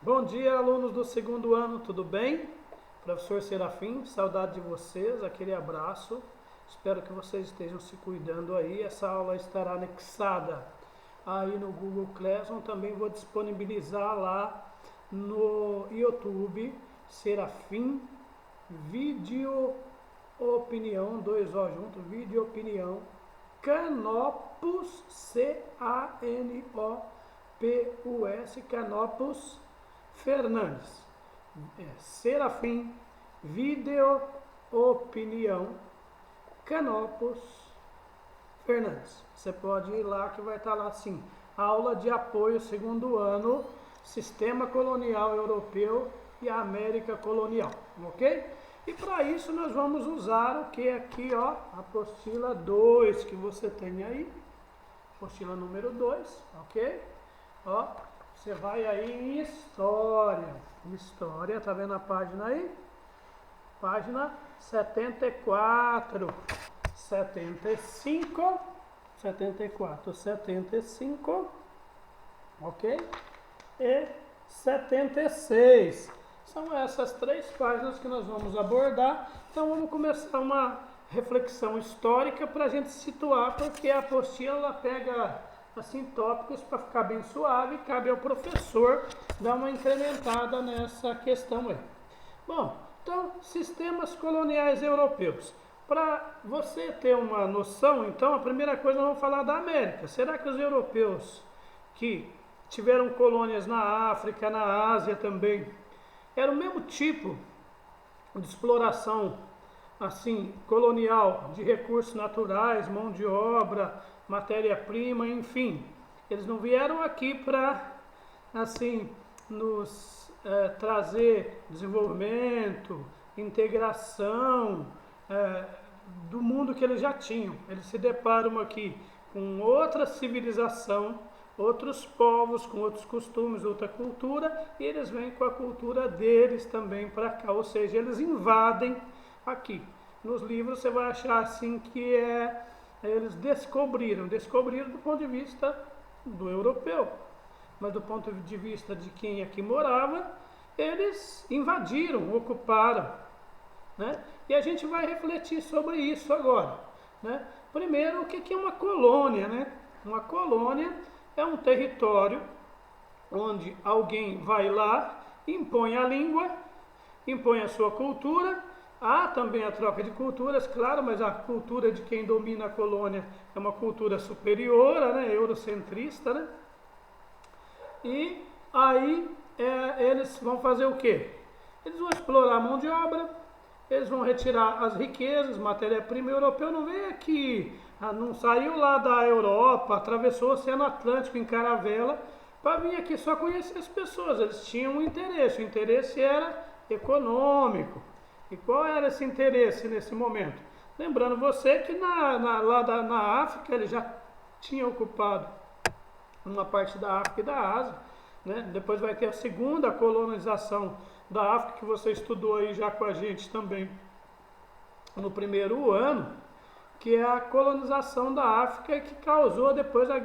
Bom dia, alunos do segundo ano, tudo bem? Professor Serafim, saudade de vocês, aquele abraço. Espero que vocês estejam se cuidando aí. Essa aula estará anexada aí no Google Classroom. Também vou disponibilizar lá no YouTube, Serafim Vídeo Opinião, dois O junto, Vídeo Opinião, Canopus, C-A-N-O-P-U-S, Canopus Fernandes. Serafim Vídeo Opinião Canopus Fernandes. Você pode ir lá que vai estar lá assim. Aula de apoio segundo ano, Sistema Colonial Europeu e América Colonial, ok? E para isso nós vamos usar o que aqui, ó, apostila 2 que você tem aí, apostila número 2, ok? Ó, você vai aí em História, tá vendo a página aí? Página 74, 75, 74, 75, ok? E 76. São essas três páginas que nós vamos abordar. Então vamos começar uma reflexão histórica para a gente situar, porque a apostila ela pega assim tópicos para ficar bem suave, cabe ao professor dar uma incrementada nessa questão aí. Bom, então sistemas coloniais europeus. Para você ter uma noção, então a primeira coisa vamos falar da América. Será que os europeus que tiveram colônias na África, na Ásia também, era o mesmo tipo de exploração assim colonial de recursos naturais, mão de obra, matéria-prima, enfim? Eles não vieram aqui para assim nos trazer desenvolvimento, integração do mundo que eles já tinham. Eles se deparam aqui com outra civilização, outros povos com outros costumes, outra cultura, e eles vêm com a cultura deles também para cá, ou seja, eles invadem aqui. Nos livros você vai achar assim que eles descobriram do ponto de vista do europeu, mas do ponto de vista de quem aqui morava, eles invadiram, ocuparam, né? E a gente vai refletir sobre isso agora, né? Primeiro, o que é uma colônia, né? Uma colônia é um território onde alguém vai lá, impõe a língua, impõe a sua cultura. Há também a troca de culturas, claro, mas a cultura de quem domina a colônia é uma cultura superior, né, eurocentrista, né? E aí eles vão fazer o quê? Eles vão explorar a mão de obra, eles vão retirar as riquezas, matéria-prima. O europeu não veio aqui, não saiu lá da Europa, atravessou o Oceano Atlântico em caravela para vir aqui só conhecer as pessoas. Eles tinham um interesse, o interesse era econômico. E qual era esse interesse nesse momento? Lembrando você que na África ele já tinha ocupado uma parte da África e da Ásia, né? Depois vai ter a segunda colonização da África, que você estudou aí já com a gente também no primeiro ano, que é a colonização da África que causou depois a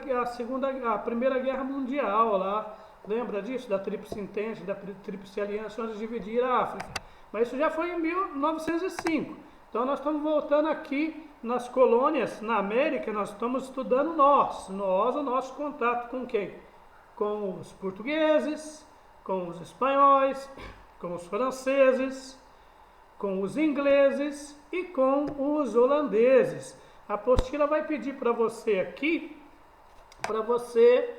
Primeira Guerra Mundial lá. Lembra disso? Da Tríplice Entente, da Tríplice Aliança, onde dividiram a África. Mas isso já foi em 1905. Então nós estamos voltando aqui nas colônias, na América, nós estamos estudando o nosso contato com quem? Com os portugueses, com os espanhóis, com os franceses, com os ingleses e com os holandeses. A apostila vai pedir para você aqui, para você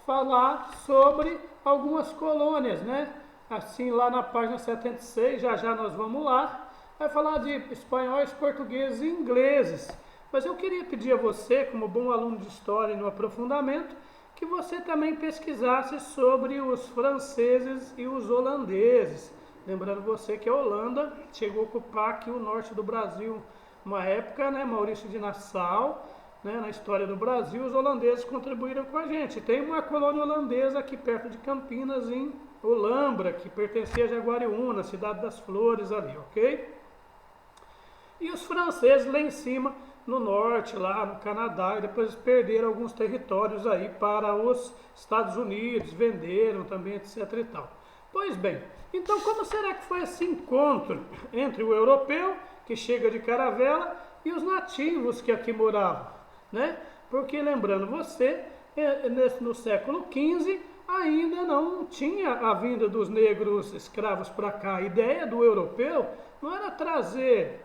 falar sobre algumas colônias, né? Assim, lá na página 76, já nós vamos lá, vai falar de espanhóis, portugueses e ingleses. Mas eu queria pedir a você, como bom aluno de história e no aprofundamento, que você também pesquisasse sobre os franceses e os holandeses. Lembrando você que a Holanda chegou a ocupar aqui o norte do Brasil uma época, né? Maurício de Nassau, né? Na história do Brasil, os holandeses contribuíram com a gente. Tem uma colônia holandesa aqui perto de Campinas, em Olambra, que pertencia a Jaguariúna, Cidade das Flores ali, ok? E os franceses lá em cima, no norte, lá no Canadá, e depois perderam alguns territórios aí para os Estados Unidos, venderam também, etc e tal. Pois bem, então como será que foi esse encontro entre o europeu, que chega de caravela, e os nativos que aqui moravam, né? Porque lembrando você, no século XV, ainda não tinha a vinda dos negros escravos para cá. A ideia do europeu não era trazer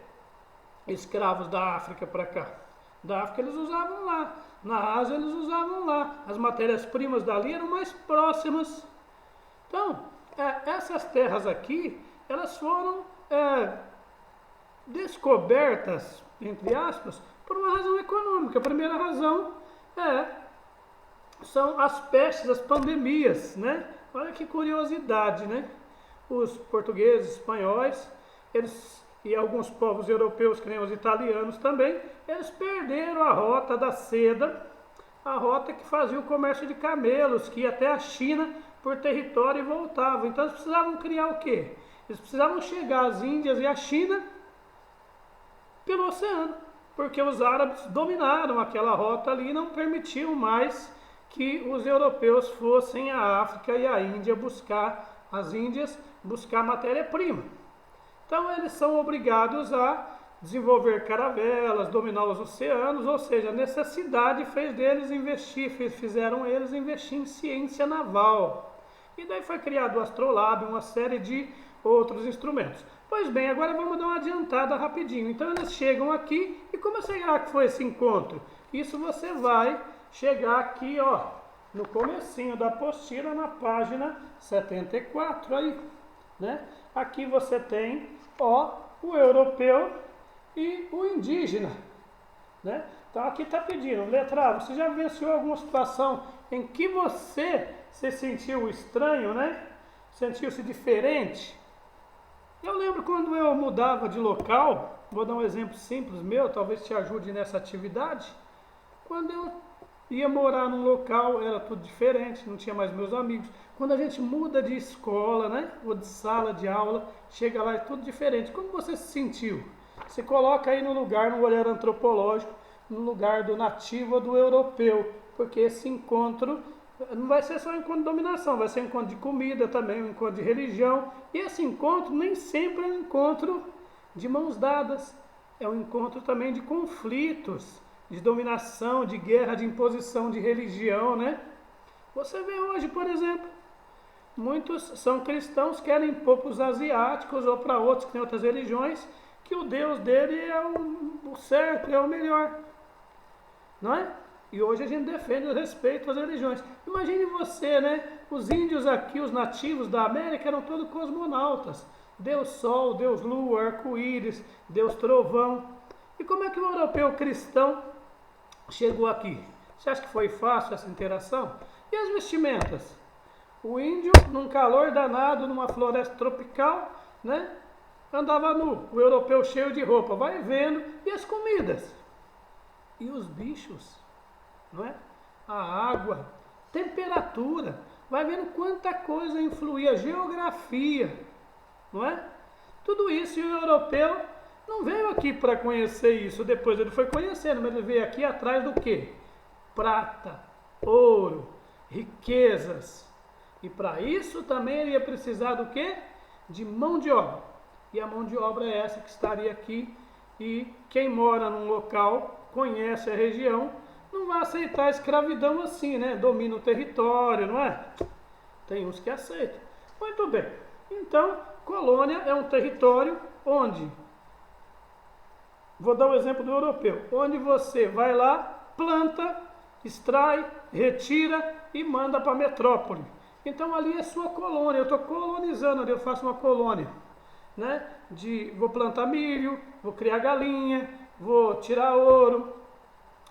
escravos da África para cá. Da África eles usavam lá, na Ásia eles usavam lá. As matérias-primas dali eram mais próximas. Então, essas terras aqui, elas foram descobertas, entre aspas, por uma razão econômica. A primeira razão são as pestes, as pandemias, né? Olha que curiosidade, né? Os portugueses, espanhóis, e alguns povos europeus, que nem os italianos também, eles perderam a rota da seda, a rota que fazia o comércio de camelos, que ia até a China por território e voltava. Então eles precisavam criar o quê? Eles precisavam chegar às Índias e à China pelo oceano, porque os árabes dominaram aquela rota ali e não permitiam mais que os europeus fossem à África e à Índia buscar, as Índias, buscar matéria-prima. Então eles são obrigados a desenvolver caravelas, dominar os oceanos, ou seja, a necessidade fez deles investir, fizeram eles investir em ciência naval. E daí foi criado o astrolábio, uma série de outros instrumentos. Pois bem, agora vamos dar uma adiantada rapidinho. Então eles chegam aqui, e como será que foi esse encontro? Isso você vai chegar aqui, ó, no comecinho da apostila, na página 74 aí, né? Aqui você tem, ó, o europeu e o indígena, né? Então aqui está pedindo, letra A, você já vivenciou alguma situação em que você se sentiu estranho, né? Sentiu-se diferente? Eu lembro quando eu mudava de local, vou dar um exemplo simples meu, talvez te ajude nessa atividade. Quando eu ia morar num local, era tudo diferente, não tinha mais meus amigos. Quando a gente muda de escola, né, ou de sala de aula, chega lá, é tudo diferente. Como você se sentiu? Se coloca aí no lugar, no olhar antropológico, no lugar do nativo ou do europeu, porque esse encontro não vai ser só um encontro de dominação, vai ser um encontro de comida também, um encontro de religião. E esse encontro nem sempre é um encontro de mãos dadas, é um encontro também de conflitos, de dominação, de guerra, de imposição de religião, né? Você vê hoje, por exemplo, muitos são cristãos, querem impor para os asiáticos ou para outros que têm outras religiões, que o Deus dele é o certo, é o melhor, não é? E hoje a gente defende o respeito às religiões. Imagine você, né? Os índios aqui, os nativos da América, eram todos cosmonautas. Deus Sol, Deus Lua, Arco-Íris, Deus Trovão. E como é que o europeu cristão chegou aqui? Você acha que foi fácil essa interação? E as vestimentas? O índio, num calor danado, numa floresta tropical, né? Andava nu. O europeu cheio de roupa. Vai vendo. E as comidas? E os bichos? Não é? A água, temperatura, vai vendo quanta coisa influía, geografia, não é? Tudo isso, e o europeu não veio aqui para conhecer isso, depois ele foi conhecendo, mas ele veio aqui atrás do quê? Prata, ouro, riquezas. E para isso também ele ia precisar do quê? De mão de obra. E a mão de obra é essa que estaria aqui, e quem mora num local, conhece a região, não vai aceitar a escravidão assim, né? Domina o território, não é? Tem uns que aceitam. Muito bem. Então, colônia é um território onde, vou dar o exemplo do europeu, onde você vai lá, planta, extrai, retira e manda para a metrópole. Então ali é sua colônia, eu estou colonizando ali, eu faço uma colônia, né? Vou plantar milho, vou criar galinha, vou tirar ouro,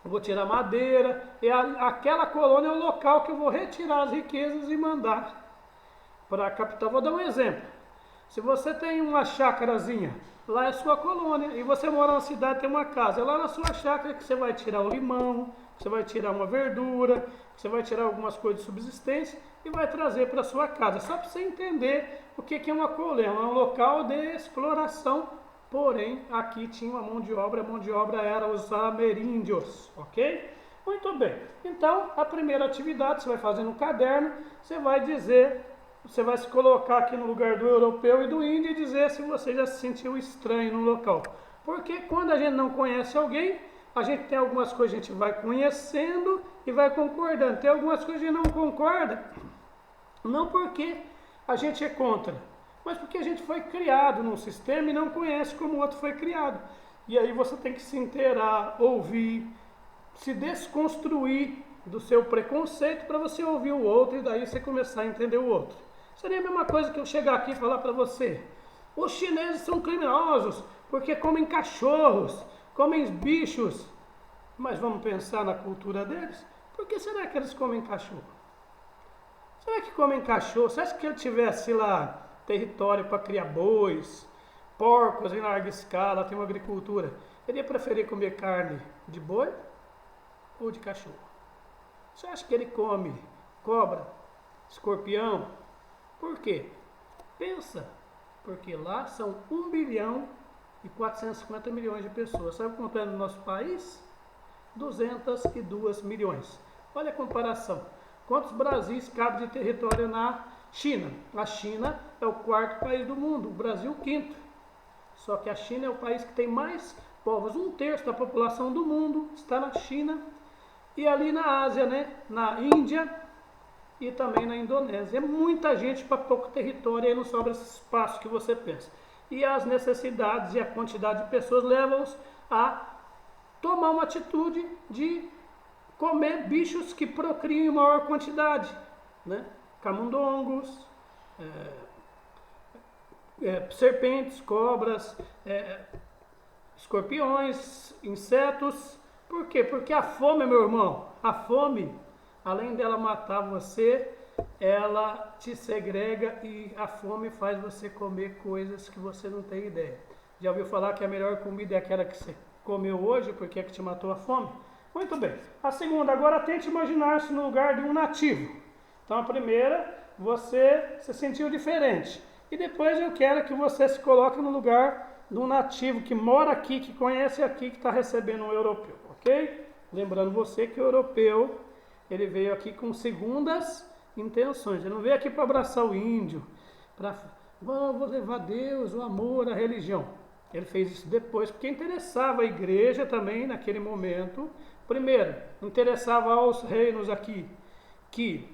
vou tirar madeira, e aquela colônia é o local que eu vou retirar as riquezas e mandar para a capital. Vou dar um exemplo. Se você tem uma chácarazinha, lá é sua colônia, e você mora na cidade, tem uma casa, é lá na sua chácara que você vai tirar o limão, você vai tirar uma verdura, você vai tirar algumas coisas de subsistência e vai trazer para a sua casa. Só para você entender o que é uma colônia, é um local de exploração porém aqui tinha uma mão de obra, a mão de obra era os ameríndios, ok? Muito bem, então a primeira atividade você vai fazer no caderno, você vai dizer, você vai se colocar aqui no lugar do europeu e do índio e dizer se você já se sentiu estranho no local. Porque quando a gente não conhece alguém, a gente tem algumas coisas que a gente vai conhecendo e vai concordando. Tem algumas coisas que a gente não concorda, não porque a gente é contra, mas porque a gente foi criado num sistema e não conhece como o outro foi criado. E aí você tem que se inteirar, ouvir, se desconstruir do seu preconceito para você ouvir o outro e daí você começar a entender o outro. Seria a mesma coisa que eu chegar aqui e falar para você: os chineses são criminosos porque comem cachorros, comem bichos. Mas vamos pensar na cultura deles? Por que será que eles comem cachorro? Será que comem cachorro? Você acha que ele tivesse lá território para criar bois, porcos em larga escala, tem uma agricultura, ele ia preferir comer carne de boi ou de cachorro? Você acha que ele come cobra, escorpião? Por quê? Pensa, porque lá são 1 bilhão e 450 milhões de pessoas. Sabe quanto é no nosso país? 202 milhões. Olha a comparação. Quantos Brasis cabe de território na China? A China é o 4º país do mundo, o Brasil o 5º. Só que a China é o país que tem mais povos. 1/3 da população do mundo está na China. E ali na Ásia, né? Na Índia e também na Indonésia. É muita gente para pouco território, aí não sobra esse espaço que você pensa. E as necessidades e a quantidade de pessoas levam-os a tomar uma atitude de comer bichos que procriam em maior quantidade, né? Camundongos, serpentes, cobras, escorpiões, insetos. Por quê? Porque a fome, meu irmão, a fome, além dela matar você, ela te segrega e a fome faz você comer coisas que você não tem ideia. Já ouviu falar que a melhor comida é aquela que você comeu hoje porque é que te matou a fome? Muito bem. A segunda, agora tente imaginar-se no lugar de um nativo. Então a primeira, você se sentiu diferente. E depois eu quero que você se coloque no lugar de um nativo que mora aqui, que conhece aqui, que está recebendo um europeu, ok? Lembrando você que o europeu, ele veio aqui com segundas intenções. Ele não veio aqui para abraçar o índio, para vou levar Deus, o amor, a religião. Ele fez isso depois, porque interessava a igreja também naquele momento. Primeiro, interessava aos reinos aqui que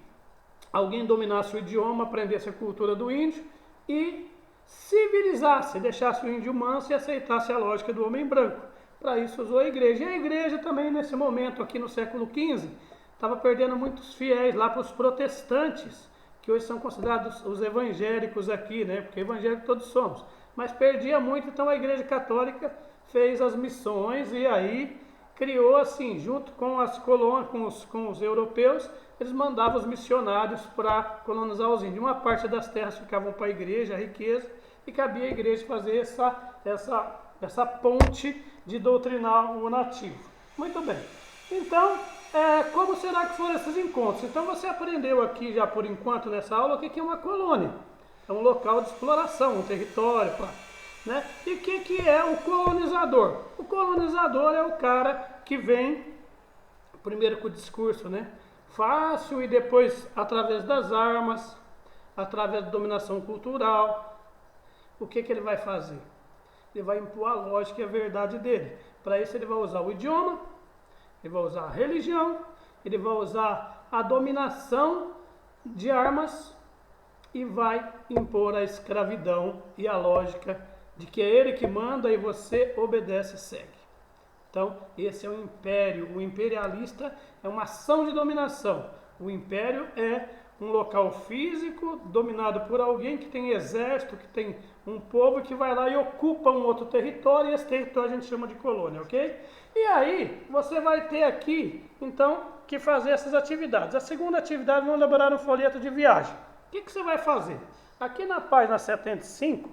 alguém dominasse o idioma, aprendesse a cultura do índio e civilizasse, deixasse o índio manso e aceitasse a lógica do homem branco. Para isso usou a igreja. E a igreja também nesse momento, aqui no século XV, estava perdendo muitos fiéis lá para os protestantes, que hoje são considerados os evangélicos aqui, né? Porque evangélicos todos somos. Mas perdia muito, então a igreja católica fez as missões e aí criou assim, junto com as colônias, com os europeus, eles mandavam os missionários para colonizar os índios. Uma parte das terras ficavam para a igreja, a riqueza, e cabia à igreja fazer essa ponte de doutrinar o nativo. Muito bem. Então, como será que foram esses encontros? Então você aprendeu aqui já por enquanto nessa aula o que é uma colônia. É um local de exploração, um território, né? E o que é o colonizador? O colonizador é o cara que vem, primeiro com o discurso, né? Fácil e depois através das armas, através da dominação cultural. O que ele vai fazer? Ele vai impor a lógica e a verdade dele. Para isso ele vai usar o idioma, ele vai usar a religião, ele vai usar a dominação de armas e vai impor a escravidão e a lógica de que é ele que manda e você obedece e segue. Então, esse é o império. O imperialista é uma ação de dominação. O império é um local físico dominado por alguém que tem exército, que tem um povo que vai lá e ocupa um outro território, e esse território a gente chama de colônia, ok? E aí, você vai ter aqui, então, que fazer essas atividades. A segunda atividade, vamos elaborar um folheto de viagem. O que você vai fazer? Aqui na página 75,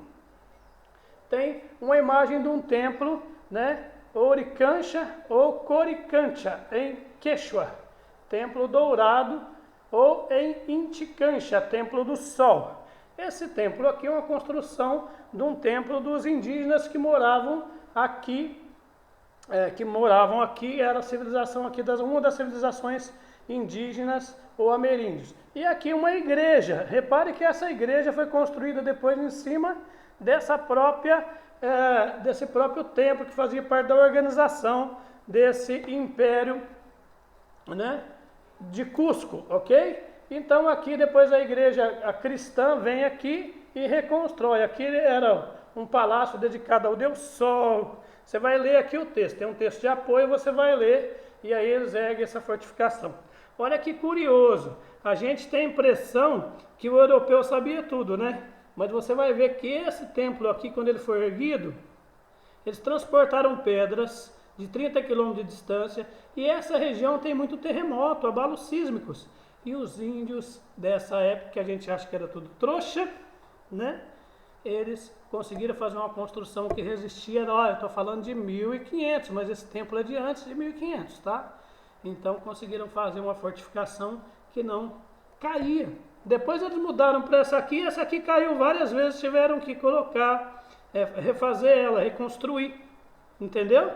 tem uma imagem de um templo, né? Oricancha ou Coricancha, em Quechua, templo dourado, ou em Inti Cancha, templo do sol. Esse templo aqui é uma construção de um templo dos indígenas que moravam aqui, era a civilização aqui, uma das civilizações indígenas ou ameríndios. E aqui uma igreja. Repare que essa igreja foi construída depois em cima desse próprio templo que fazia parte da organização desse império, né, de Cusco, ok? Então aqui depois a igreja cristã vem aqui e reconstrói. Aqui era um palácio dedicado ao Deus Sol. Você vai ler aqui o texto, tem um texto de apoio, você vai ler e aí eles erguem essa fortificação. Olha que curioso, a gente tem a impressão que o europeu sabia tudo, né? Mas você vai ver que esse templo aqui, quando ele foi erguido, eles transportaram pedras de 30 quilômetros de distância e essa região tem muito terremoto, abalos sísmicos. E os índios dessa época, que a gente acha que era tudo trouxa, né? Eles conseguiram fazer uma construção que resistia, olha, eu estou falando de 1500, mas esse templo é de antes de 1500, tá? Então conseguiram fazer uma fortificação que não caía. Depois eles mudaram para essa aqui caiu várias vezes, tiveram que colocar, refazer ela, reconstruir, entendeu?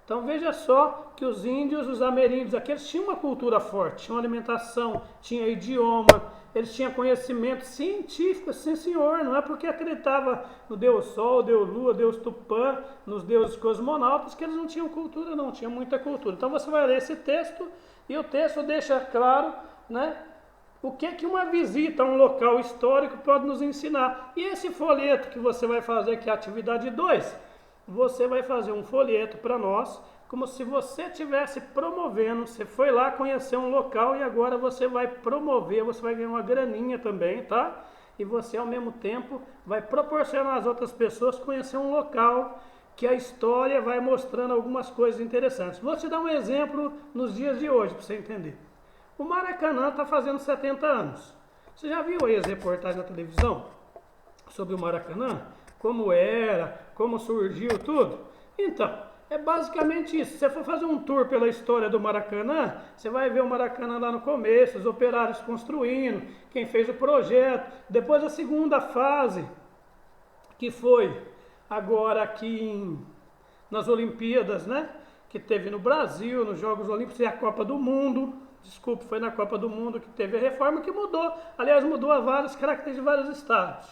Então veja só que os índios, os ameríndios, aqueles tinham uma cultura forte, tinham alimentação, tinha idioma, eles tinham conhecimento científico, sim senhor, não é porque acreditava no Deus Sol, Deus Lua, Deus Tupã, nos deuses cosmonautas, que eles não tinham cultura, não, tinham muita cultura. Então você vai ler esse texto e o texto deixa claro, né, o que uma visita a um local histórico pode nos ensinar. E esse folheto que você vai fazer, que é a atividade 2, você vai fazer um folheto para nós, como se você estivesse promovendo, você foi lá conhecer um local e agora você vai promover, você vai ganhar uma graninha também, tá? E você ao mesmo tempo vai proporcionar às outras pessoas conhecer um local que a história vai mostrando algumas coisas interessantes. Vou te dar um exemplo nos dias de hoje para você entender. O Maracanã está fazendo 70 anos. Você já viu aí as reportagens na televisão sobre o Maracanã? Como era, como surgiu, tudo? Então, é basicamente isso. Se você for fazer um tour pela história do Maracanã, você vai ver o Maracanã lá no começo, os operários construindo, quem fez o projeto. Depois a segunda fase, que foi agora aqui nas Olimpíadas, né? Que teve no Brasil, nos Jogos Olímpicos e a Copa do Mundo. Desculpe, foi na Copa do Mundo que teve a reforma que mudou. Aliás, mudou a várias características de vários estados.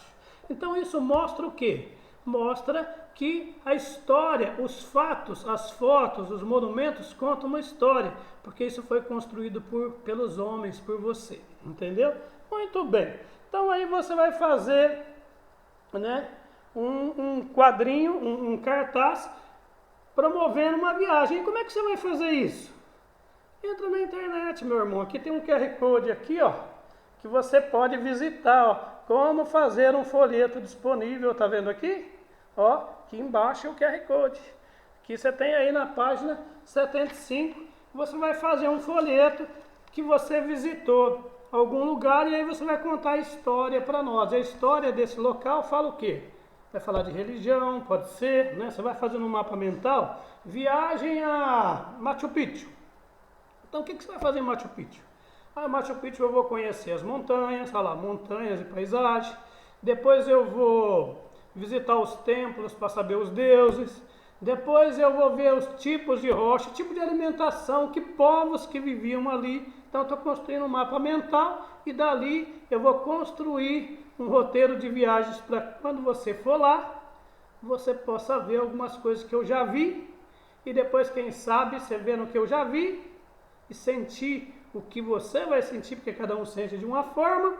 Então isso mostra o quê? Mostra que a história, os fatos, as fotos, os monumentos contam uma história, porque isso foi construído pelos homens, por você, entendeu? Muito bem. Então aí você vai fazer, né, um quadrinho, um cartaz, promovendo uma viagem. E como é que você vai fazer isso? Entra na internet, meu irmão. Aqui tem um QR Code aqui, ó, que você pode visitar, ó. Como fazer um folheto disponível, tá vendo aqui? Ó, aqui embaixo é o QR Code. Aqui você tem aí na página 75, você vai fazer um folheto que você visitou algum lugar e aí você vai contar a história para nós. A história desse local fala o quê? Vai falar de religião, pode ser, né? Você vai fazendo um mapa mental, viagem a Machu Picchu. Então o que você vai fazer em Machu Picchu? Machu Picchu eu vou conhecer as montanhas, olha lá, montanhas e paisagem. Depois eu vou visitar os templos para saber os deuses. Depois eu vou ver os tipos de rocha, tipo de alimentação, que povos que viviam ali. Então eu estou construindo um mapa mental e dali eu vou construir um roteiro de viagens para quando você for lá, você possa ver algumas coisas que eu já vi. E depois, quem sabe, você vendo o que eu já vi e sentir o que você vai sentir, porque cada um sente de uma forma,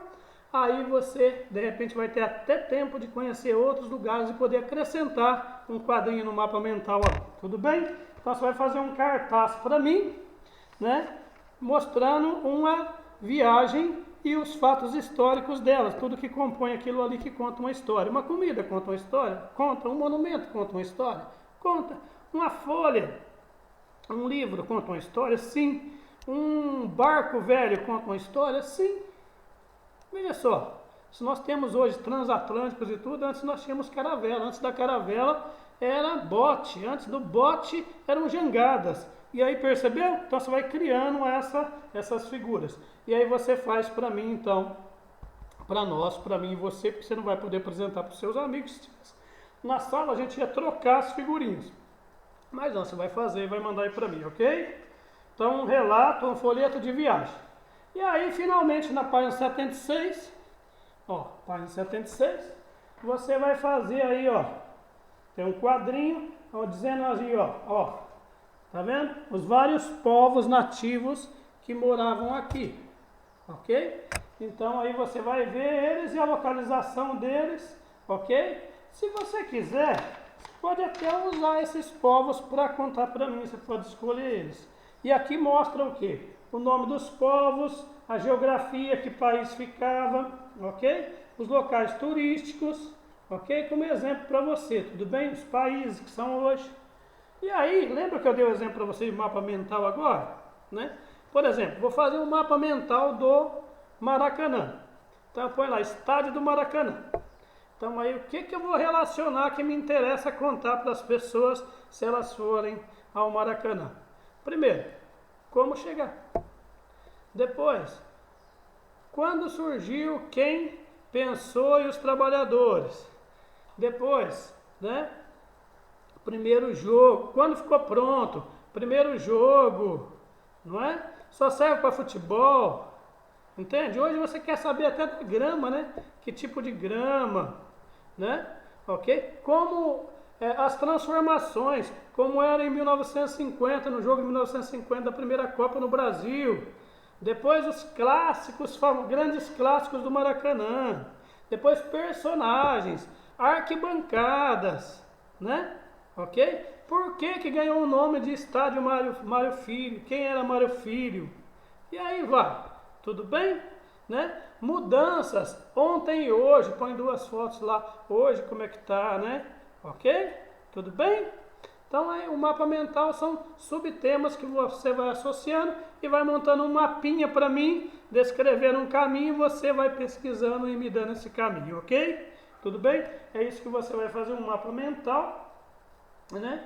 aí você, de repente, vai ter até tempo de conhecer outros lugares e poder acrescentar um quadrinho no mapa mental. Tudo bem? Então você vai fazer um cartaz para mim, né, mostrando uma viagem e os fatos históricos delas, tudo que compõe aquilo ali que conta uma história. Uma comida conta uma história? Conta. Um monumento conta uma história? Conta. Uma folha, um livro conta uma história? Sim. Um barco velho conta uma história? Sim. Veja só, se nós temos hoje transatlânticos e tudo, antes nós tínhamos caravela. Antes da caravela era bote, antes do bote eram jangadas. E aí, percebeu? Então você vai criando essas figuras. E aí você faz para mim, então, para nós, para mim e você, porque você não vai poder apresentar para os seus amigos. Na sala a gente ia trocar as figurinhas. Mas não, você vai fazer e vai mandar aí para mim, ok? Então, um relato, um folheto de viagem. E aí, finalmente, na página 76, ó, página 76, você vai fazer aí, ó, tem um quadrinho, ó, dizendo assim, ó, tá vendo? Os vários povos nativos que moravam aqui, ok? Então, aí você vai ver eles e a localização deles, ok? Se você quiser, você pode até usar esses povos para contar para mim, você pode escolher eles. E aqui mostra o que? O nome dos povos, a geografia, que país ficava, ok? Os locais turísticos, ok? Como exemplo para você, tudo bem? Os países que são hoje. E aí, lembra que eu dei o exemplo para você de mapa mental agora? Né? Por exemplo, vou fazer um mapa mental do Maracanã. Então põe lá, estádio do Maracanã. Então aí o que eu vou relacionar que me interessa contar para as pessoas se elas forem ao Maracanã? Primeiro, como chegar? Depois, quando surgiu, quem pensou e os trabalhadores? Depois, né? Primeiro jogo, quando ficou pronto? Primeiro jogo, não é? Só serve para futebol, entende? Hoje você quer saber até da grama, né? Que tipo de grama, né? Ok? Como as transformações, como era em 1950, no jogo de 1950 da primeira Copa no Brasil. Depois os clássicos, grandes clássicos do Maracanã. Depois personagens, arquibancadas, né? Ok? Por que ganhou o nome de estádio Mário Filho? Quem era Mário Filho? E aí vai, tudo bem? Né? Mudanças, ontem e hoje, põe duas fotos lá, hoje como é que tá, né? Ok? Tudo bem? Então aí, o mapa mental são subtemas que você vai associando e vai montando um mapinha para mim, descrevendo um caminho, você vai pesquisando e me dando esse caminho, ok? Tudo bem? É isso que você vai fazer, um mapa mental, né?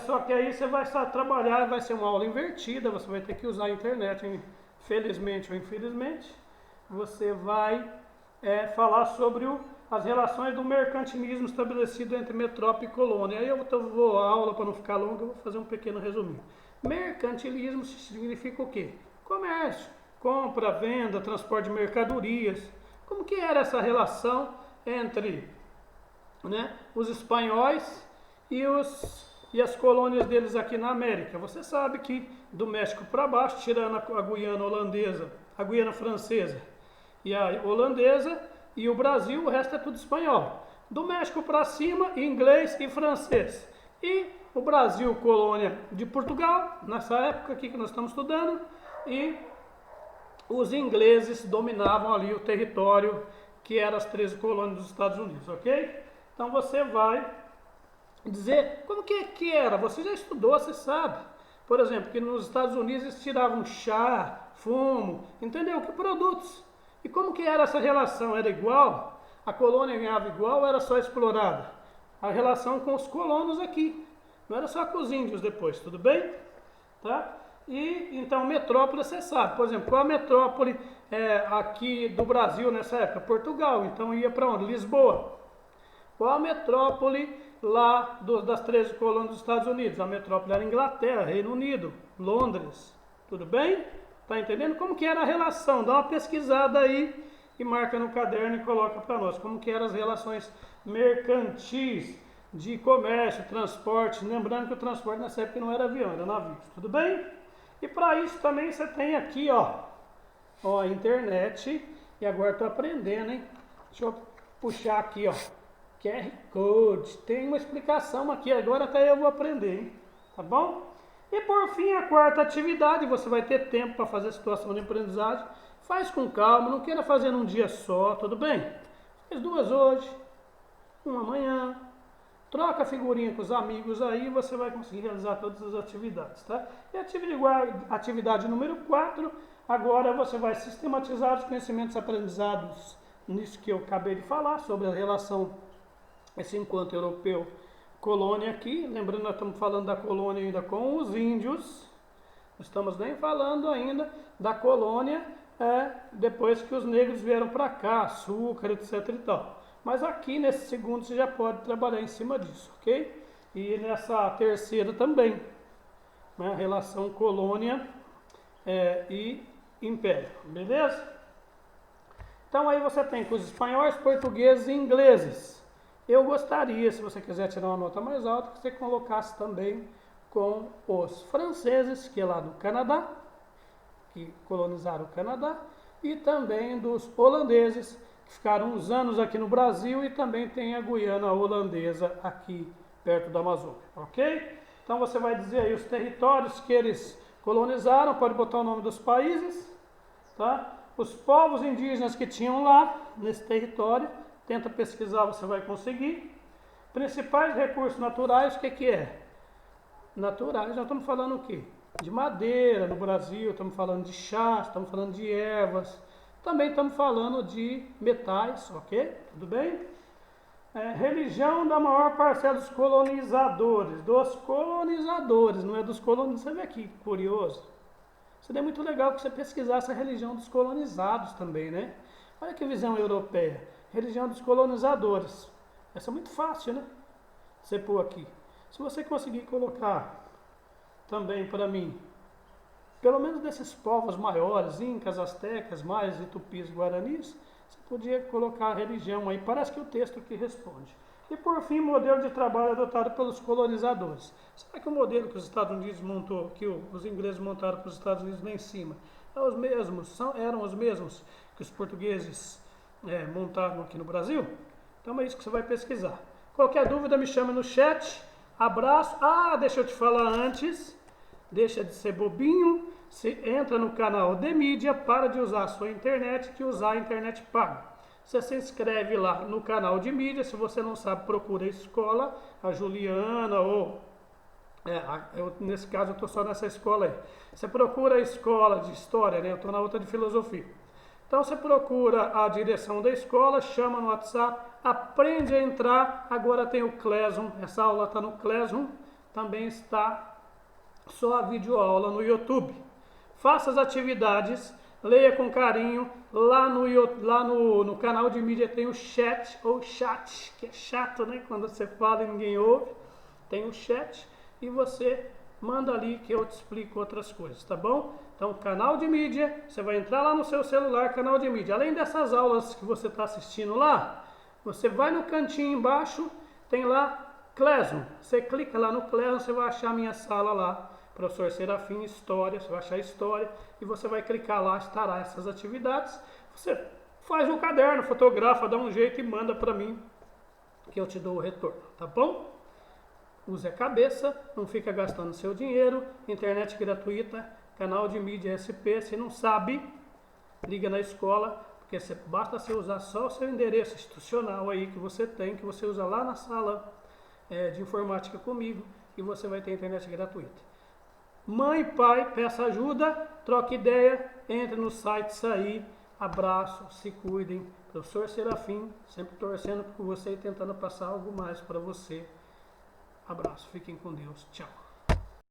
Só que aí você vai trabalhar, vai ser uma aula invertida, você vai ter que usar a internet, felizmente ou infelizmente. Você vai falar sobre as relações do mercantilismo estabelecido entre metrópole e colônia. Aí eu vou a aula, para não ficar longa, eu vou fazer um pequeno resuminho. Mercantilismo significa o quê? Comércio, compra, venda, transporte de mercadorias. Como que era essa relação entre, né, os espanhóis e as colônias deles aqui na América? Você sabe que do México para baixo, tirando a Guiana holandesa, a Guiana francesa e a holandesa e o Brasil, o resto é tudo espanhol. Do México para cima, inglês e francês. E o Brasil, colônia de Portugal, nessa época aqui que nós estamos estudando, e os ingleses dominavam ali o território que eram as 13 colônias dos Estados Unidos, ok? Então você vai dizer como que era, você já estudou, você sabe. Por exemplo, que nos Estados Unidos eles tiravam chá, fumo, entendeu? Que produtos. E como que era essa relação? Era igual? A colônia ganhava igual ou era só explorada? A relação com os colonos aqui. Não era só com os índios depois, tudo bem? Tá? E então metrópole você sabe. Por exemplo, qual a metrópole aqui do Brasil nessa época? Portugal. Então ia para onde? Lisboa. Qual a metrópole lá das 13 colônias dos Estados Unidos? A metrópole era Inglaterra, Reino Unido, Londres. Tudo bem? Tá entendendo? Como que era a relação? Dá uma pesquisada aí e marca no caderno e coloca para nós. Como que eram as relações mercantis, de comércio, transporte. Lembrando que o transporte nessa época não era avião, era navio. Tudo bem? E para isso também você tem aqui, ó, a internet. E agora estou aprendendo, hein? Deixa eu puxar aqui, ó. QR Code. Tem uma explicação aqui. Agora até eu vou aprender, hein? Tá bom? E por fim, a quarta atividade, você vai ter tempo para fazer a situação de aprendizagem. Faz com calma, não queira fazer num dia só, tudo bem? Faz 2 hoje, uma amanhã. Troca a figurinha com os amigos aí e você vai conseguir realizar todas as atividades, tá? E atividade número 4, agora você vai sistematizar os conhecimentos aprendizados nisso que eu acabei de falar, sobre a relação, esse enquanto europeu, colônia aqui. Lembrando, nós estamos falando da colônia ainda com os índios, não estamos nem falando ainda da colônia depois que os negros vieram para cá, açúcar, etc e tal. Mas aqui nesse segundo você já pode trabalhar em cima disso, ok? E nessa terceira também, né? Relação colônia e império, beleza? Então aí você tem com os espanhóis, portugueses e ingleses. Eu gostaria, se você quiser tirar uma nota mais alta, que você colocasse também com os franceses, que é lá do Canadá, que colonizaram o Canadá, e também dos holandeses, que ficaram uns anos aqui no Brasil, e também tem a Guiana holandesa aqui perto da Amazônia, ok? Então você vai dizer aí os territórios que eles colonizaram, pode botar o nome dos países, tá? Os povos indígenas que tinham lá, nesse território, tenta pesquisar, você vai conseguir. Principais recursos naturais, o que é? Naturais, nós estamos falando o quê? De madeira no Brasil, estamos falando de chá, estamos falando de ervas, também estamos falando de metais, ok? Tudo bem? Religião da maior parcela dos colonizadores, não é dos colonizados. Você vê aqui, curioso. Seria muito legal que você pesquisasse a religião dos colonizados também, né? Olha que visão europeia. Religião dos colonizadores. Essa é muito fácil, né? Você pôr aqui. Se você conseguir colocar também para mim, pelo menos desses povos maiores, incas, astecas, maias e tupis, guaranis, você podia colocar a religião aí. Parece que o texto que responde. E por fim, modelo de trabalho adotado pelos colonizadores. Será que o modelo que os Estados Unidos montou, que os ingleses montaram para os Estados Unidos lá em cima, eram os mesmos que os portugueses montaram aqui no Brasil? Então é isso que você vai pesquisar. Qualquer dúvida me chama no chat. Abraço. Deixa eu te falar antes. Deixa de ser bobinho. Você entra no canal de mídia, para de usar a sua internet, de usar a internet paga. Você se inscreve lá no canal de mídia. Se você não sabe, procura a escola, a Juliana ou... nesse caso eu estou só nessa escola aí. Você procura a escola de história, né? Eu estou na outra de filosofia. Então você procura a direção da escola, chama no WhatsApp, aprende a entrar. Agora tem o Classroom, essa aula está no Classroom, também está só a videoaula no YouTube. Faça as atividades, leia com carinho. Lá no canal de mídia tem o chat, ou chat, que é chato, né? Quando você fala e ninguém ouve. Tem o chat e você manda ali que eu te explico outras coisas, tá bom? Então, canal de mídia, você vai entrar lá no seu celular, canal de mídia. Além dessas aulas que você está assistindo lá, você vai no cantinho embaixo, tem lá Classroom. Você clica lá no Classroom, você vai achar a minha sala lá, professor Serafim, História, você vai achar História, e você vai clicar lá, estará essas atividades. Você faz um caderno, fotografa, dá um jeito e manda para mim, que eu te dou o retorno, tá bom? Use a cabeça, não fica gastando seu dinheiro, internet gratuita, canal de mídia SP. Se não sabe, liga na escola, porque basta você usar só o seu endereço institucional aí que você tem, que você usa lá na sala de informática comigo, e você vai ter internet gratuita. Mãe, pai, peça ajuda, troque ideia, entre no site aí. Abraço, se cuidem. Professor Serafim, sempre torcendo por você e tentando passar algo mais para você. Abraço, fiquem com Deus, tchau.